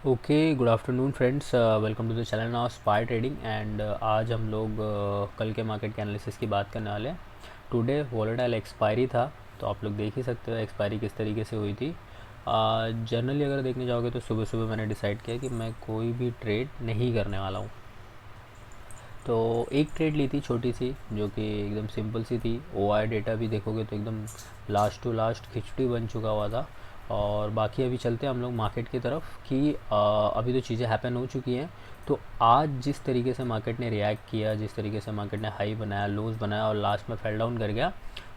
Okay, good afternoon friends, welcome to the channel of Spy Trading. And आज हम लोग कल के मार्केट के एनालिसिस की बात करने वाले हैं। टुडे वोलेटाइल एक्सपायरी था, तो आप लोग देख ही सकते हो एक्सपायरी किस तरीके से हुई थी। जनरली अगर देखने जाओगे तो सुबह सुबह मैंने डिसाइड किया कि मैं कोई भी ट्रेड नहीं करने वाला हूँ। तो एक ट्रेड ली थी छोटी सी, जो कि एकदम सिंपल सी थी। ओआई डेटा भी देखोगे तो एकदम लास्ट टू लास्ट खिचड़ी बन चुका हुआ था। और बाकी अभी चलते हैं हम लोग मार्केट की तरफ कि अभी तो चीज़ें हैपन हो चुकी हैं। तो आज जिस तरीके से मार्केट ने रिएक्ट किया, जिस तरीके से मार्केट ने हाई बनाया, लोज बनाया और लास्ट में फेल डाउन कर गया,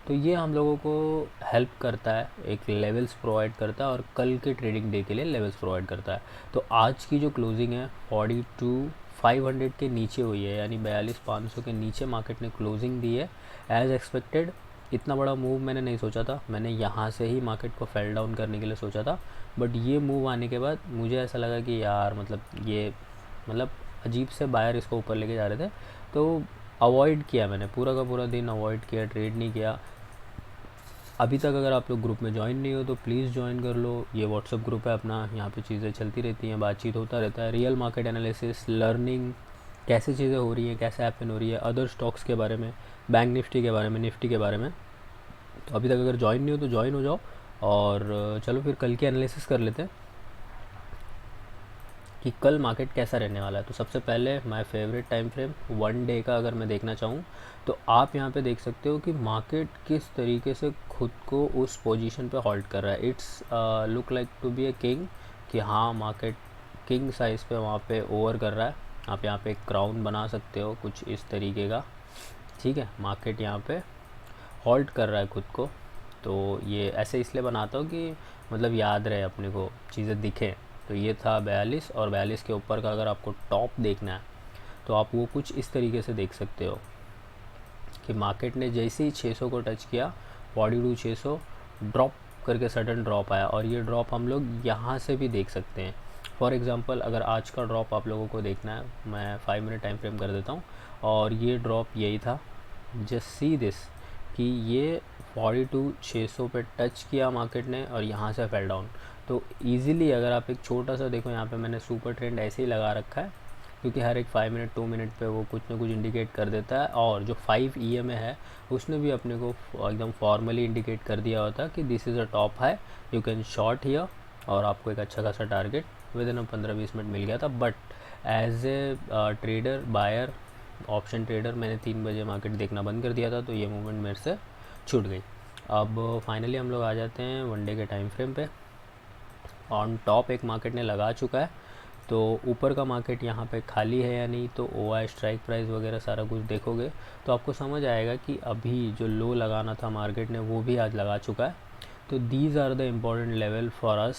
तो ये हम लोगों को हेल्प करता है, एक लेवल्स प्रोवाइड करता है और कल के ट्रेडिंग डे के लिए लेवल्स प्रोवाइड करता है। तो आज की जो क्लोजिंग है 42,500 के नीचे हुई है, यानी 42,500 के नीचे मार्केट ने क्लोजिंग दी है एज़ एक्सपेक्टेड। इतना बड़ा मूव मैंने नहीं सोचा था, मैंने यहाँ से ही मार्केट को फेल डाउन करने के लिए सोचा था। बट ये मूव आने के बाद मुझे ऐसा लगा कि यार मतलब अजीब से बायर इसको ऊपर लेके जा रहे थे, तो अवॉइड किया मैंने, पूरा का पूरा दिन अवॉइड किया, ट्रेड नहीं किया। अभी तक अगर आप लोग ग्रुप में ज्वाइन नहीं हो तो प्लीज़ ज्वाइन कर लो। ये व्हाट्सअप ग्रुप है अपना, यहाँ पे चीज़ें चलती रहती हैं, बातचीत होता रहता है, रियल मार्केट एनालिसिस, लर्निंग, कैसे चीज़ें हो रही हैं, कैसे हैपन हो रही है, अदर स्टॉक्स के बारे में, बैंक निफ्टी के बारे में, निफ्टी के बारे में। तो अभी तक अगर ज्वाइन नहीं हो तो ज्वाइन हो जाओ। और चलो फिर कल की एनालिसिस कर लेते हैं कि कल मार्केट कैसा रहने वाला है। तो सबसे पहले my favourite time frame 1 day का अगर मैं देखना चाहूँ तो आप यहाँ पे देख सकते हो कि मार्केट किस तरीके से खुद को उस पोजीशन पे होल्ड कर रहा है। It's look like to be a king, कि हाँ मार्केट किंग साइज़ पे वहाँ पे ओवर कर रहा है। आप यहाँ पे एक क्राउन बना सकते हो कुछ इस तरीके का, ठीक है। मार्केट यहाँ पे होल्ड कर रहा है खुद को, तो ये ऐसे इसलिए बनाता हूँ कि मतलब याद रहे अपने को, चीज़ें दिखें। तो ये था 42, और 42 के ऊपर का अगर आपको टॉप देखना है तो आप वो कुछ इस तरीके से देख सकते हो कि मार्केट ने जैसे ही 600 को टच किया, 42,600 ड्रॉप करके सडन ड्रॉप आया, और ये ड्रॉप हम लोग यहाँ से भी देख सकते हैं। फॉर एग्ज़ाम्पल अगर आज का ड्रॉप आप लोगों को देखना है, मैं 5 मिनट टाइम फ्रेम कर देता हूँ, और ये ड्रॉप यही था। जस्ट सी दिस कि ये 42,600 पे टच किया मार्केट ने और यहाँ से फेल डाउन। तो इजीली अगर आप एक छोटा सा देखो, यहाँ पे मैंने सुपर ट्रेंड ऐसे ही लगा रखा है, क्योंकि हर एक 5 मिनट 2 मिनट पे वो कुछ ना कुछ इंडिकेट कर देता है। और जो 5 EMA है उसने भी अपने को एकदम फॉर्मली इंडिकेट कर दिया होता है कि दिस इज़ अ टॉप है, यू कैन शॉर्ट हियर, और आपको एक अच्छा खासा टारगेट विद इन 15-20 मिनट मिल गया था। But as a trader, buyer, option trader, मैंने 3 बजे मार्केट देखना बंद कर दिया था, तो ये मूवमेंट मेरे से छूट गई। अब फाइनली हम लोग आ जाते हैं 1 डे के टाइम फ्रेम पे। ऑन टॉप एक मार्केट ने लगा चुका है, तो ऊपर का मार्केट यहाँ पे खाली है या नहीं, तो OI स्ट्राइक प्राइस वगैरह सारा कुछ देखोगे तो आपको समझ आएगा कि अभी जो लो लगाना था मार्केट ने वो भी आज लगा चुका है। तो these are the important level for us,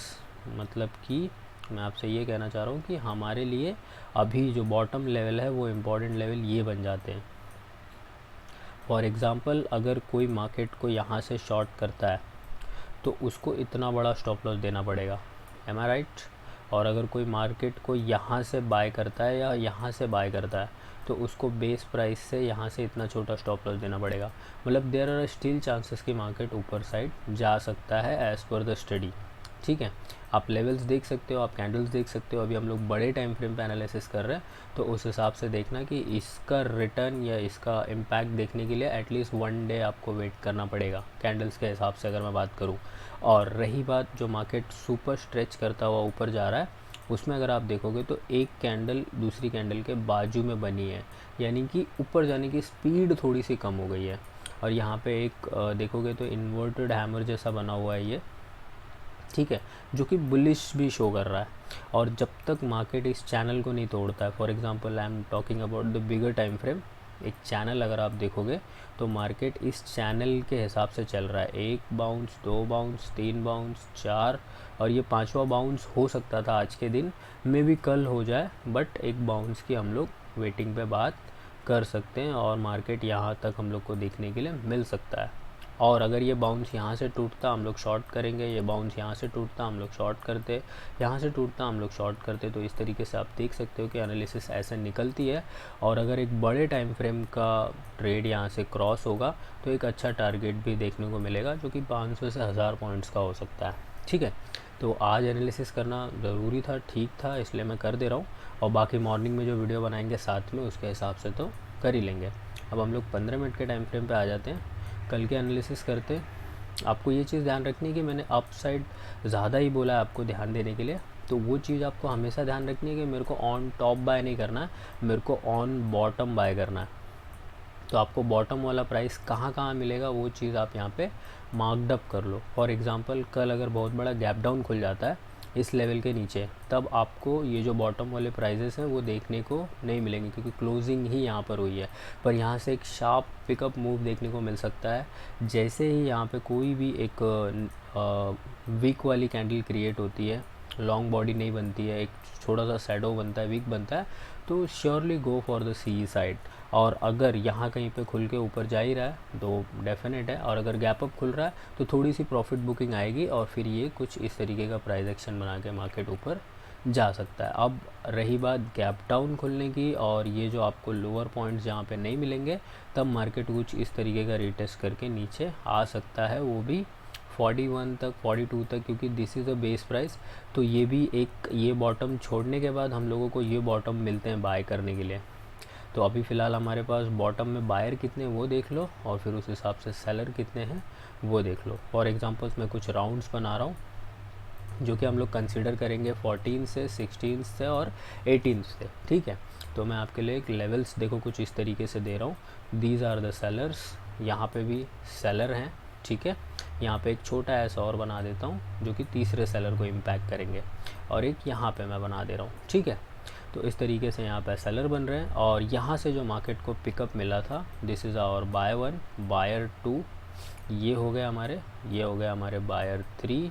मतलब कि मैं आपसे ये कहना चाह रहा हूँ कि हमारे लिए अभी जो बॉटम लेवल है वो इम्पॉर्टेंट लेवल ये बन जाते हैं। फॉर एग्ज़ाम्पल अगर कोई मार्केट को यहाँ से शॉर्ट करता है तो उसको इतना बड़ा स्टॉप लॉस देना पड़ेगा, एम आई राइट। और अगर कोई मार्केट को यहाँ से बाय करता है या यहाँ से बाय करता है तो उसको बेस प्राइस से यहाँ से इतना छोटा स्टॉप लॉस देना पड़ेगा। मतलब देयर आर स्टिल चांसेस कि मार्केट ऊपर साइड जा सकता है एज़ पर द स्टडी, ठीक है। आप लेवल्स देख सकते हो, आप कैंडल्स देख सकते हो। अभी हम लोग बड़े टाइम फ्रेम पे एनालिसिस कर रहे हैं, तो उस हिसाब से देखना कि इसका रिटर्न या इसका इम्पैक्ट देखने के लिए एटलीस्ट 1 डे आपको वेट करना पड़ेगा कैंडल्स के हिसाब से, अगर मैं बात करूँ। और रही बात जो मार्केट सुपर स्ट्रेच करता हुआ ऊपर जा रहा है, उसमें अगर आप देखोगे तो एक कैंडल दूसरी कैंडल के बाजू में बनी है, यानी कि ऊपर जाने की स्पीड थोड़ी सी कम हो गई है। और यहाँ पे एक देखोगे तो इन्वर्टेड हैमर जैसा बना हुआ है ये, ठीक है, जो कि बुलिश भी शो कर रहा है। और जब तक मार्केट इस चैनल को नहीं तोड़ता है, for example I am talking about the bigger time frame, एक चैनल अगर आप देखोगे तो मार्केट इस चैनल के हिसाब से चल रहा है। 1 बाउंस, 2 बाउंस, 3 बाउंस, 4, और ये 5वां बाउंस हो सकता था आज के दिन में भी, कल हो जाए, बट एक बाउंस की हम लोग वेटिंग पे बात कर सकते हैं और मार्केट यहाँ तक हम लोग को देखने के लिए मिल सकता है। और अगर ये बाउंस यहाँ से टूटता हम लोग शॉर्ट करेंगे, ये बाउंस यहाँ से टूटता हम लोग शॉर्ट करते, यहाँ से टूटता हम लोग शॉर्ट करते। तो इस तरीके से आप देख सकते हो कि एनालिसिस ऐसे निकलती है। और अगर एक बड़े टाइम फ्रेम का ट्रेड यहाँ से क्रॉस होगा तो एक अच्छा टारगेट भी देखने को मिलेगा, जो कि 500 से 1000 पॉइंट्स का हो सकता है, ठीक है। तो आज एनालिसिस करना ज़रूरी था, ठीक था, इसलिए मैं कर दे रहा हूँ। और बाकी मॉर्निंग में जो वीडियो बनाएंगे साथ में उसके हिसाब से तो कर ही लेंगे। अब हम लोग 15 मिनट के टाइम फ्रेम पे आ जाते हैं, कल के एनालिसिस करते हैं। आपको ये चीज़ ध्यान रखनी है कि मैंने अप साइड ज़्यादा ही बोला है आपको ध्यान देने के लिए, तो वो चीज़ आपको हमेशा ध्यान रखनी है कि मेरे को ऑन टॉप बाय नहीं करना है, मेरे को ऑन बॉटम बाय करना है। तो आपको बॉटम वाला प्राइस कहाँ कहाँ मिलेगा वो चीज़ आप यहाँ पे मार्कड अप कर लो। फॉर एग्जांपल कल अगर बहुत बड़ा गैप डाउन खुल जाता है इस लेवल के नीचे, तब आपको ये जो बॉटम वाले प्राइजेस हैं वो देखने को नहीं मिलेंगे, क्योंकि क्लोजिंग ही यहाँ पर हुई है। पर यहाँ से एक शार्प पिकअप मूव देखने को मिल सकता है। जैसे ही यहाँ पे कोई भी एक वीक वाली कैंडल क्रिएट होती है, लॉन्ग बॉडी नहीं बनती है, एक छोटा सा शैडो बनता है, वीक बनता है, तो surely go for the C side. और अगर यहाँ कहीं पे खुल के ऊपर जा ही रहा है तो डेफिनेट है, और अगर गैप अप खुल रहा है तो थोड़ी सी प्रॉफिट बुकिंग आएगी और फिर ये कुछ इस तरीके का प्राइस एक्शन बना के मार्केट ऊपर जा सकता है। अब रही बात गैप डाउन खुलने की, और ये जो आपको लोअर पॉइंट्स जहाँ पे नहीं मिलेंगे, तब मार्केट कुछ इस तरीके का रिटेस्ट करके नीचे आ सकता है, वो भी 41 तक, 42 तक, क्योंकि this is a base price. तो ये भी एक, ये बॉटम छोड़ने के बाद हम लोगों को ये बॉटम मिलते हैं बाय करने के लिए। तो अभी फ़िलहाल हमारे पास बॉटम में बायर कितने वो देख लो, और फिर उस हिसाब से सेलर कितने हैं वो देख लो। फॉर एग्जांपल्स मैं कुछ राउंड्स बना रहा हूँ जो कि हम लोग कंसीडर करेंगे 14 से, 16 से और 18 से, ठीक है। तो मैं आपके लिए एक लेवल्स देखो कुछ इस तरीके से दे रहा हूँ। दीज आर द सेलर्स, यहाँ पे भी सेलर हैं, ठीक है। यहाँ पे एक छोटा ऐसा और बना देता हूँ जो कि तीसरे सेलर को इम्पैक्ट करेंगे, और एक यहाँ पे मैं बना दे रहा हूँ, ठीक है। तो इस तरीके से यहाँ पे सेलर बन रहे हैं, और यहाँ से जो मार्केट को पिकअप मिला था, this is our buy 1, buyer 2, ये हो गया हमारे, ये हो गया हमारे बायर 3,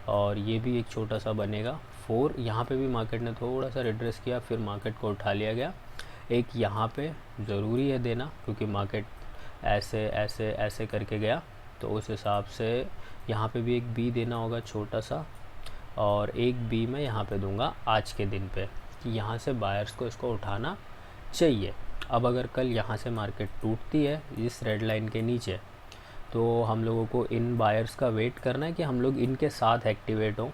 और ये भी एक छोटा सा बनेगा 4। यहाँ पे भी मार्केट ने थोड़ा सा रिड्रेस किया, फिर मार्केट को उठा लिया गया। एक यहाँ पे ज़रूरी है देना, क्योंकि मार्केट ऐसे ऐसे ऐसे करके गया, तो उस हिसाब से यहाँ पे भी एक बी देना होगा छोटा सा, और एक बी मैं यहाँ पे दूंगा आज के दिन पे, कि यहाँ से बायर्स को इसको उठाना चाहिए। अब अगर कल यहाँ से मार्केट टूटती है इस रेड लाइन के नीचे, तो हम लोगों को इन बायर्स का वेट करना है कि हम लोग इनके साथ एक्टिवेट हों,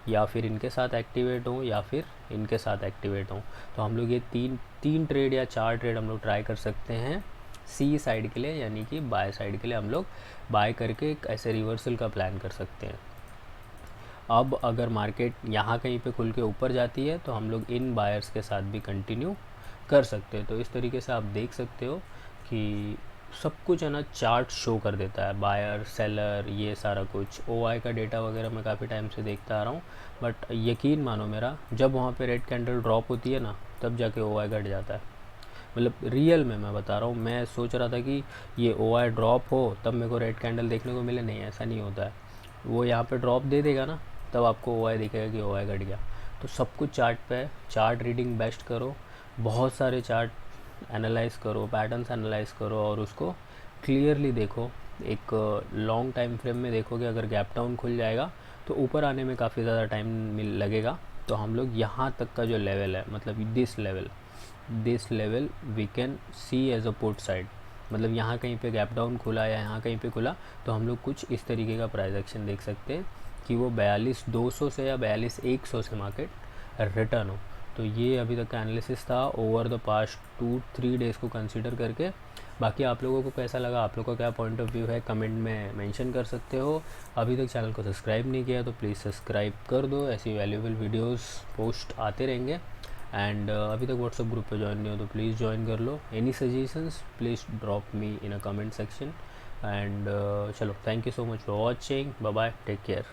या फिर इनके साथ एक्टिवेट हों, या फिर इनके साथ एक्टिवेट हों। तो हम लोग ये तीन ट्रेड या 4 ट्रेड हम लोग ट्राई कर सकते हैं सी साइड के लिए, यानी कि बाय साइड के लिए हम लोग बाय करके एक ऐसे रिवर्सल का प्लान कर सकते हैं। अब अगर मार्केट यहाँ कहीं पे खुल के ऊपर जाती है तो हम लोग इन बायर्स के साथ भी कंटिन्यू कर सकते हैं। तो इस तरीके से आप देख सकते हो कि सब कुछ है ना, चार्ट शो कर देता है, बायर सेलर ये सारा कुछ। ओआई का डेटा वगैरह मैं काफ़ी टाइम से देखता आ रहा हूँ, बट यकीन मानो मेरा, जब वहाँ पे रेड कैंडल ड्रॉप होती है ना, तब जाके ओआई घट जाता है। मतलब रियल में मैं बता रहा हूँ, मैं सोच रहा था कि ये ओआई ड्रॉप हो तब मेरे को रेड कैंडल देखने को मिले, नहीं ऐसा नहीं होता है। वो यहाँ पे ड्रॉप दे देगा ना, तब आपको ओआई दिखेगा कि ओआई घट गया। तो सब कुछ चार्ट पे है, चार्ट रीडिंग बेस्ट करो, बहुत सारे चार्ट एनालाइज करो, पैटर्न्स एनालाइज करो, और उसको क्लियरली देखो। एक लॉन्ग टाइम फ्रेम में देखो कि अगर गैप डाउन खुल जाएगा तो ऊपर आने में काफ़ी ज़्यादा टाइम लगेगा। तो हम लोग यहाँ तक का जो लेवल है, मतलब this level we can see as a put side, मतलब यहाँ कहीं पे गैप डाउन खुला या यहाँ कहीं पे खुला, तो हम लोग कुछ इस तरीके का प्राइस एक्शन देख सकते हैं कि वो 42,200 से या 42,100 से मार्केट रिटर्न हो। तो ये अभी तक का एनालिसिस था ओवर द पास्ट 2-3 डेज़ को कंसीडर करके। बाकी आप लोगों को कैसा लगा, आप लोगों का क्या पॉइंट ऑफ व्यू है, कमेंट में मेंशन कर सकते हो। अभी तक चैनल को सब्सक्राइब नहीं किया तो प्लीज़ सब्सक्राइब कर दो, ऐसी वैल्यूएबल वीडियोस पोस्ट आते रहेंगे। एंड अभी तक व्हाट्सअप ग्रुप पे ज्वाइन नहीं हो तो प्लीज़ ज्वाइन कर लो। Any suggestions please drop me in a comment section. And चलो, thank you so much for watching, bye bye, take care.